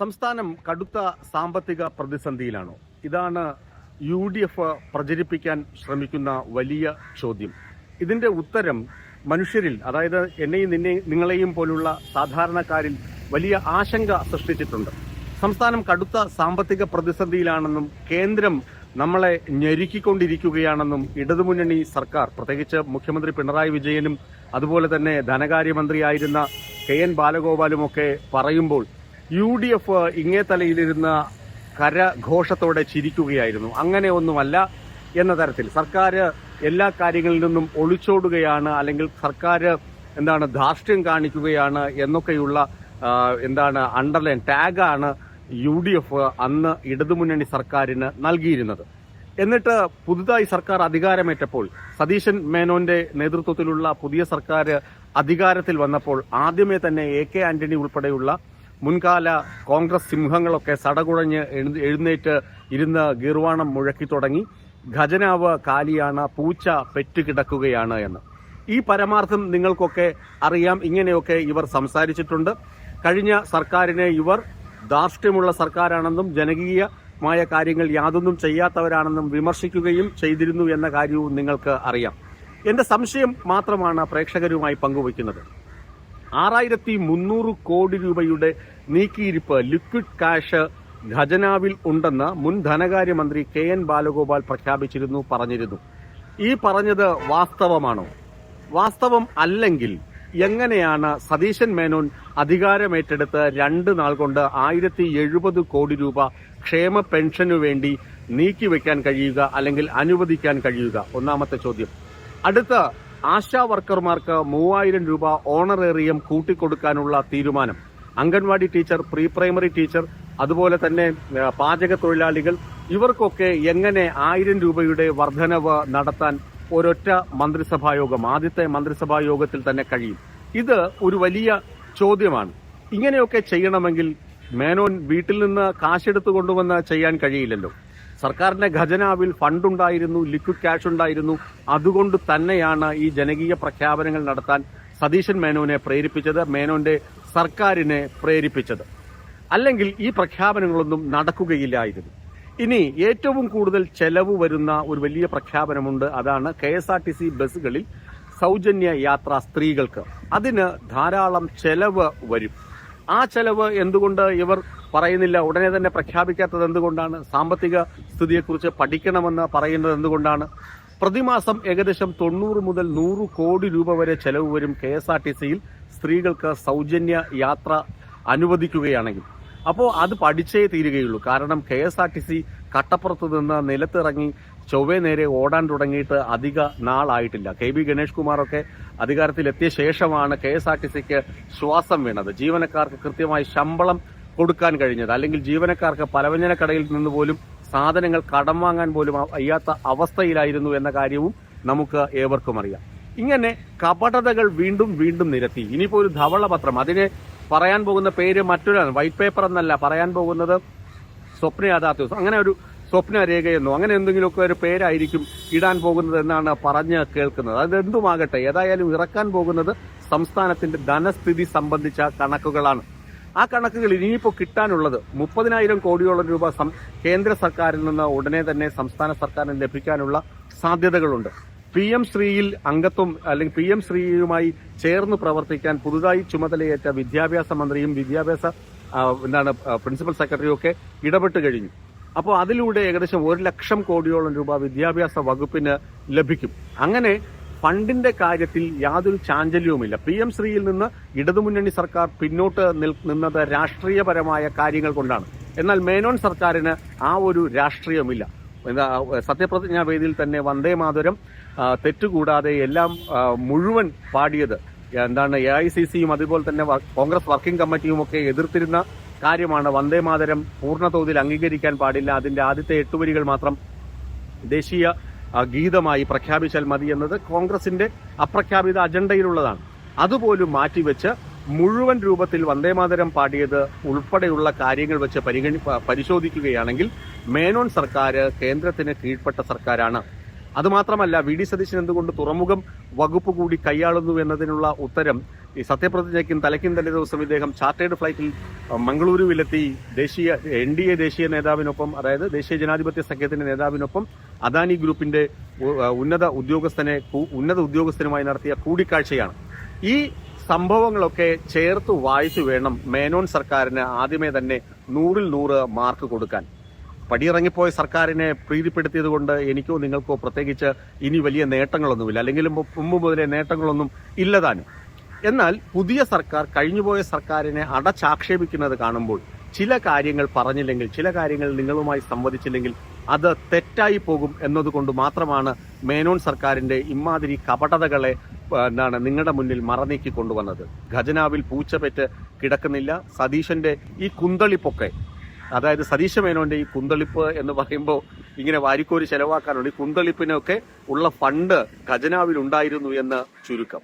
സംസ്ഥാനം കടുത്ത സാമ്പത്തിക പ്രതിസന്ധിയിലാണോ? ഇതാണ് UDF പ്രചരിപ്പിക്കാൻ ശ്രമിക്കുന്ന വലിയ ചോദ്യം. ഇതിന്റെ ഉത്തരം മനുഷ്യരിൽ, അതായത് എന്നെയും നിങ്ങളെയും പോലുള്ള സാധാരണക്കാരിൽ വലിയ ആശങ്ക സൃഷ്ടിച്ചിട്ടുണ്ട്. സംസ്ഥാനം കടുത്ത സാമ്പത്തിക പ്രതിസന്ധിയിലാണെന്നും കേന്ദ്രം നമ്മളെ ഞെരുക്കിക്കൊണ്ടിരിക്കുകയാണെന്നും ഇടതുമുന്നണി സർക്കാർ, പ്രത്യേകിച്ച് മുഖ്യമന്ത്രി പിണറായി വിജയനും അതുപോലെ തന്നെ ധനകാര്യമന്ത്രിയായിരുന്ന KN ബാലഗോപാലുമൊക്കെ പറയുമ്പോൾ UDF ഇങ്ങേ തലയിലിരുന്ന കരഘോഷത്തോടെ ചിരിക്കുകയായിരുന്നു. അങ്ങനെ ഒന്നുമല്ല എന്ന തരത്തിൽ സർക്കാർ എല്ലാ കാര്യങ്ങളിൽ നിന്നും ഒളിച്ചോടുകയാണ്, അല്ലെങ്കിൽ സർക്കാർ ധാർഷ്ട്യം കാണിക്കുകയാണ് എന്നൊക്കെയുള്ള അണ്ടർലൈൻ ടാഗാണ് UDF അന്ന് ഇടതുമുന്നണി സർക്കാരിന് നൽകിയിരുന്നത്. എന്നിട്ട് പുതുതായി സർക്കാർ അധികാരമേറ്റപ്പോൾ, സതീശൻ മേനോന്റെ നേതൃത്വത്തിലുള്ള പുതിയ സർക്കാർ അധികാരത്തിൽ വന്നപ്പോൾ ആദ്യമേ തന്നെ AK ആന്റണി ഉൾപ്പെടെയുള്ള മുൻകാല കോൺഗ്രസ് സിംഹങ്ങളൊക്കെ സടകുഴഞ്ഞ് എഴുന്നേറ്റ് ഇരുന്ന് ഗീർവാണം മുഴക്കി തുടങ്ങി. ഖജനാവ് കാലിയാണ്, പൂച്ച പെറ്റുകിടക്കുകയാണ് എന്ന്. ഈ പരമാർത്ഥം നിങ്ങൾക്കൊക്കെ അറിയാം. ഇങ്ങനെയൊക്കെ ഇവർ സംസാരിച്ചിട്ടുണ്ട്. കഴിഞ്ഞ സർക്കാരിനെ ഇവർ ധാർഷ്ട്യമുള്ള സർക്കാരാണെന്നും ജനകീയമായ കാര്യങ്ങൾ യാതൊന്നും ചെയ്യാത്തവരാണെന്നും വിമർശിക്കുകയും ചെയ്തിരുന്നു എന്ന കാര്യവും നിങ്ങൾക്ക് അറിയാം. എന്റെ സംശയം മാത്രമാണ് പ്രേക്ഷകരുമായി പങ്കുവയ്ക്കുന്നത്. 6300 കോടി രൂപയുടെ നീക്കിയിരിപ്പ്, ലിക്വിഡ് കാഷ് ഖജനാവിൽ ഉണ്ടെന്ന് മുൻ ധനകാര്യമന്ത്രി KN ബാലഗോപാൽ പറഞ്ഞിരുന്നു. ഈ പറഞ്ഞത് വാസ്തവമാണോ? വാസ്തവം അല്ലെങ്കിൽ എങ്ങനെയാണ് സതീശൻ മേനോൻ അധികാരമേറ്റെടുത്ത് 2 നാൾ കൊണ്ട് 1070 കോടി രൂപ ക്ഷേമ പെൻഷനു വേണ്ടി നീക്കിവെക്കാൻ കഴിയുക, അല്ലെങ്കിൽ അനുവദിക്കാൻ കഴിയുക? ഒന്നാമത്തെ ചോദ്യം. അടുത്ത, ആശാ വർക്കർമാർക്ക് 3000 രൂപ ഓണറേറിയം കൂട്ടിക്കൊടുക്കാനുള്ള തീരുമാനം. Anganwadi teacher, pre primary teacher, അതുപോലെ തന്നെ പാചക തൊഴിലാളികൾ, ഇവർക്കൊക്കെ എങ്ങനെ 1000 രൂപയുടെ വർധനവ് നടത്താൻ ഒരൊറ്റ മന്ത്രിസഭായോഗം, ആദ്യത്തെ മന്ത്രിസഭായോഗത്തിൽ തന്നെ കഴിയും? ഇത് ഒരു വലിയ ചോദ്യമാണ്. ഇങ്ങനെയൊക്കെ ചെയ്യണമെങ്കിൽ മേനോൻ വീട്ടിൽ നിന്ന് കാശെടുത്തു കൊണ്ടുവന്ന് ചെയ്യാൻ കഴിയില്ലല്ലോ. സർക്കാരിന്റെ ഖജനാവിൽ ഫണ്ടുണ്ടായിരുന്നു, ലിക്വിഡ് ക്യാഷ് ഉണ്ടായിരുന്നു. അതുകൊണ്ട് തന്നെയാണ് ഈ ജനകീയ പ്രഖ്യാപനങ്ങൾ നടത്താൻ സതീശൻ മേനോനെ പ്രേരിപ്പിച്ചത്, മേനോന്റെ സർക്കാരിനെ പ്രേരിപ്പിച്ചത്. അല്ലെങ്കിൽ ഈ പ്രഖ്യാപനങ്ങളൊന്നും നടക്കുകയില്ലായിരുന്നു. ഇനി ഏറ്റവും കൂടുതൽ ചെലവ് വരുന്ന ഒരു വലിയ പ്രഖ്യാപനമുണ്ട്. അതാണ് KSRTC ബസ്സുകളിൽ സൗജന്യ യാത്ര സ്ത്രീകൾക്ക്. അതിന് ധാരാളം ചെലവ് വരും. ആ ചെലവ് എന്തുകൊണ്ട് ഇവർ പറയുന്നില്ല, ഉടനെ തന്നെ പ്രഖ്യാപിക്കാത്തത് എന്തുകൊണ്ടാണ്? സാമ്പത്തിക സ്ഥിതിയെക്കുറിച്ച് പഠിക്കണമെന്ന് പറയുന്നത് എന്തുകൊണ്ടാണ്? പ്രതിമാസം ഏകദേശം 90 മുതൽ 100 കോടി രൂപ വരെ ചെലവ് വരും KSRTCയിൽ സ്ത്രീകൾക്ക് സൗജന്യ യാത്ര അനുവദിക്കുകയാണെങ്കിൽ. അപ്പോൾ അത് പഠിച്ചേ തീരുകയുള്ളൂ. കാരണം KSRTC കട്ടപ്പുറത്ത് നിന്ന് നിലത്തിറങ്ങി ചൊവ്വേ നേരെ ഓടാൻ തുടങ്ങിയിട്ട് അധിക നാളായിട്ടില്ല. KB ഗണേഷ് കുമാറൊക്കെ അധികാരത്തിലെത്തിയ ശേഷമാണ് KSRTCക്ക് ശ്വാസം വീണത്, ജീവനക്കാർക്ക് കൃത്യമായി ശമ്പളം കൊടുക്കാൻ കഴിഞ്ഞത്, അല്ലെങ്കിൽ ജീവനക്കാർക്ക് പലവ്യഞ്ജന കടയിൽ നിന്ന് പോലും സാധനങ്ങൾ കടം വാങ്ങാൻ പോലും വയ്യാത്ത അവസ്ഥയിലായിരുന്നു എന്ന കാര്യവും നമുക്ക് ഏവർക്കും അറിയാം. ഇങ്ങനെ കപടതകൾ വീണ്ടും വീണ്ടും നിരത്തി. ഇനിയിപ്പോ ഒരു ധവളപത്രം, അതിനെ പറയാൻ പോകുന്ന പേര് മറ്റൊരാണ്, വൈറ്റ് പേപ്പർ എന്നല്ല, പറയാൻ പോകുന്നത് സ്വപ്ന യാഥാർത്ഥ്യം, അങ്ങനെ ഒരു സ്വപ്നരേഖയെന്നോ അങ്ങനെ എന്തെങ്കിലുമൊക്കെ ഒരു പേരായിരിക്കും ഇടാൻ പോകുന്നത് എന്നാണ് പറഞ്ഞ് കേൾക്കുന്നത്. അതെന്തുമാകട്ടെ, ഏതായാലും ഇറക്കാൻ പോകുന്നത് സംസ്ഥാനത്തിന്റെ ധനസ്ഥിതി സംബന്ധിച്ച കണക്കുകളാണ്. ആ കണക്കുകൾ ഇനിയിപ്പോൾ കിട്ടാനുള്ളത് 30,000 കോടിയോളം രൂപ കേന്ദ്ര സർക്കാരിൽ നിന്ന് ഉടനെ തന്നെ സംസ്ഥാന സർക്കാരിന് ലഭിക്കാനുള്ള സാധ്യതകളുണ്ട്. PM ശ്രീയിൽ അംഗത്വം, അല്ലെങ്കിൽ PM ശ്രീയുമായി ചേർന്ന് പ്രവർത്തിക്കാൻ പുതുതായി ചുമതലയേറ്റ വിദ്യാഭ്യാസ മന്ത്രിയും വിദ്യാഭ്യാസ പ്രിൻസിപ്പൽ സെക്രട്ടറിയും ഒക്കെ ഇടപെട്ട് കഴിഞ്ഞു. അപ്പോൾ അതിലൂടെ ഏകദേശം 1 ലക്ഷം കോടിയോളം രൂപ വിദ്യാഭ്യാസ വകുപ്പിന് ലഭിക്കും. അങ്ങനെ ഫണ്ടിന്റെ കാര്യത്തിൽ യാതൊരു ചാഞ്ചല്യവുമില്ല. PM ശ്രീയിൽ നിന്ന് ഇടതുമുന്നണി സർക്കാർ പിന്നോട്ട് നിന്നത് രാഷ്ട്രീയപരമായ കാര്യങ്ങൾ കൊണ്ടാണ്. എന്നാൽ മേനോൻ സർക്കാരിന് ആ ഒരു രാഷ്ട്രീയമില്ല. സത്യപ്രതിജ്ഞാ വേദിയിൽ തന്നെ വന്ദേ മാതരം തെറ്റുകൂടാതെ എല്ലാം മുഴുവൻ പാടിയത് AICCയും അതുപോലെ തന്നെ കോൺഗ്രസ് വർക്കിംഗ് കമ്മിറ്റിയും ഒക്കെ എതിർത്തിരുന്ന കാര്യമാണ്. വന്ദേ മാതരം പൂർണ്ണതോതിൽ അംഗീകരിക്കാൻ പാടില്ല, അതിന്റെ ആദ്യത്തെ 8 വരികൾ മാത്രം ദേശീയ ഗീതമായി പ്രഖ്യാപിച്ചാൽ മതി എന്നത് കോൺഗ്രസിന്റെ അപ്രഖ്യാപിത അജണ്ടയിലുള്ളതാണ്. അതുപോലും മാറ്റിവെച്ച് മുഴുവൻ രൂപത്തിൽ വന്ദേമാതരം പാടിയത് ഉൾപ്പെടെയുള്ള കാര്യങ്ങൾ വെച്ച് പരിശോധിക്കുകയാണെങ്കിൽ മേനോൻ സർക്കാർ കേന്ദ്രത്തിന് കീഴ്പ്പെട്ട സർക്കാരാണ്. അതുമാത്രമല്ല, VD സതീശൻ എന്തുകൊണ്ട് തുറമുഖം വകുപ്പ് കൂടി കൈയാളുന്നു എന്നതിനുള്ള ഉത്തരം ഈ സത്യപ്രതിജ്ഞയ്ക്കും തലയ്ക്കും തലേ ദിവസം ഇദ്ദേഹം ചാർട്ടേഡ് ഫ്ലൈറ്റിൽ മംഗളൂരുവിലെത്തി NDA ദേശീയ നേതാവിനൊപ്പം, അതായത് ദേശീയ ജനാധിപത്യ സഖ്യത്തിന്റെ നേതാവിനൊപ്പം അദാനി ഗ്രൂപ്പിന്റെ ഉന്നത ഉദ്യോഗസ്ഥനുമായി നടത്തിയ കൂടിക്കാഴ്ചയാണ്. ഈ സംഭവങ്ങളൊക്കെ ചേർത്ത് വായിച്ചു വേണം മേനോൻ സർക്കാരിന് ആദ്യമേ തന്നെ 100-ൽ 100 മാർക്ക് കൊടുക്കാൻ. പടിയിറങ്ങിപ്പോയ സർക്കാരിനെ പ്രീതിപ്പെടുത്തിയത് കൊണ്ട് എനിക്കോ നിങ്ങൾക്കോ പ്രത്യേകിച്ച് ഇനി വലിയ നേട്ടങ്ങളൊന്നുമില്ല, അല്ലെങ്കിൽ മുമ്പ് മുതലേ നേട്ടങ്ങളൊന്നും ഇല്ലതാനും. എന്നാൽ പുതിയ സർക്കാർ കഴിഞ്ഞുപോയ സർക്കാരിനെ അടച്ചാക്ഷേപിക്കുന്നത് കാണുമ്പോൾ ചില കാര്യങ്ങൾ പറഞ്ഞില്ലെങ്കിൽ, ചില കാര്യങ്ങൾ നിങ്ങളുമായി സംവദിച്ചില്ലെങ്കിൽ അത് തെറ്റായി പോകും എന്നതുകൊണ്ട് മാത്രമാണ് മേനോൻ സർക്കാരിന്റെ ഇമാതിരി കപടതകളെ നിങ്ങളുടെ മുന്നിൽ മറനീക്കി കൊണ്ടുവന്നത്. ഖജനാവിൽ പൂച്ചപെറ്റ് കിടക്കുന്നില്ല. സതീശന്റെ ഈ കുന്തളിപ്പൊക്കെ, അതായത് സതീശ മേനോന്റെ ഈ കുന്തളിപ്പ് എന്ന് പറയുമ്പോൾ ഇങ്ങനെ വാരിക്കോരി ചെലവാക്കാനുണ്ട്. ഈ കുന്തളിപ്പിനൊക്കെ ഉള്ള ഫണ്ട് ഖജനാവിൽ ഉണ്ടായിരുന്നു എന്ന് ചുരുക്കം.